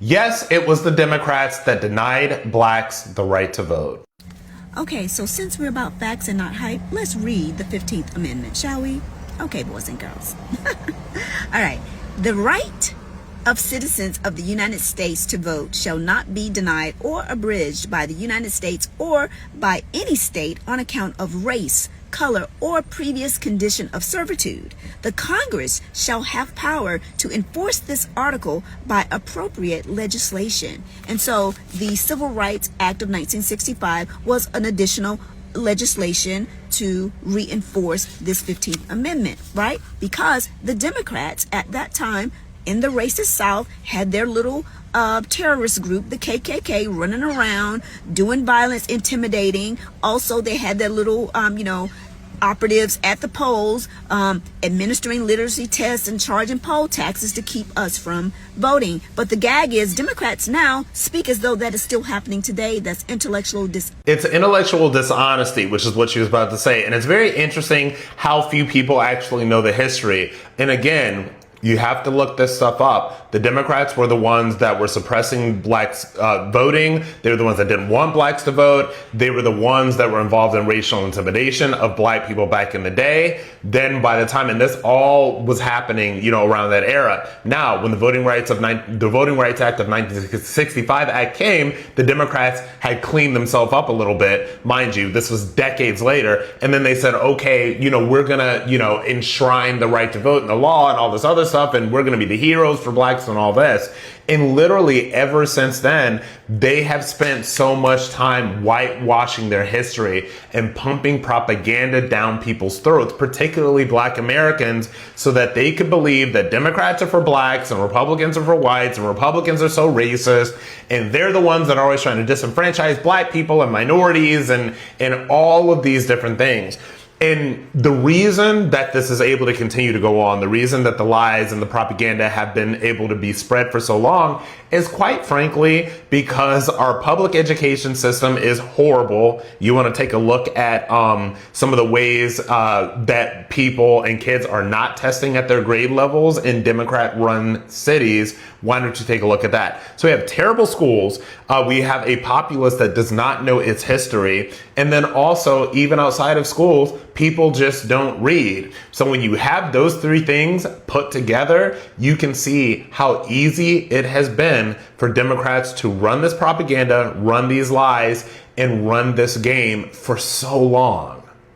Yes, it was the Democrats that denied blacks the right to vote. Okay, so since we're about facts and not hype, let's read the 15th Amendment, shall we? Okay, boys and girls. All right. The right of citizens of the United States to vote shall not be denied or abridged by the United States or by any state on account of race, color, or previous condition of servitude. The Congress shall have power to enforce this article by appropriate legislation. And so the Civil Rights Act of 1965 was an additional legislation to reinforce this 15th Amendment, right? Because the Democrats at that time in the racist South had their little terrorist group, the KKK, running around doing violence, intimidating. Also, they had their little, operatives at the polls, administering literacy tests and charging poll taxes to keep us from voting. But the gag is Democrats now speak as though that is still happening today. That's It's intellectual dishonesty, which is what she was about to say. And it's very interesting how few people actually know the history. And again, you have to look this stuff up. The Democrats were the ones that were suppressing blacks voting. They were the ones that didn't want blacks to vote. They were the ones that were involved in racial intimidation of black people back in the day. Then by the time, and this all was happening, around that era. Now, when the Voting Rights Act of 1965 Act came, the Democrats had cleaned themselves up a little bit. Mind you, this was decades later. And then they said, okay, we're gonna, enshrine the right to vote in the law and all this other stuff, and we're going to be the heroes for blacks and all this. And literally ever since then, they have spent so much time whitewashing their history and pumping propaganda down people's throats, particularly black Americans, so that they could believe that Democrats are for blacks and Republicans are for whites and Republicans are so racist. And they're the ones that are always trying to disenfranchise black people and minorities and all of these different things. And the reason that this is able to continue to go on, the reason that the lies and the propaganda have been able to be spread for so long is quite frankly because our public education system is horrible. You want to take a look at some of the ways that people and kids are not testing at their grade levels in Democrat-run cities. Why don't you take a look at that? So we have terrible schools. We have a populace that does not know its history. And then also, even outside of schools, people just don't read. So when you have those three things put together, you can see how easy it has been for Democrats to run this propaganda, run these lies, and run this game for so long.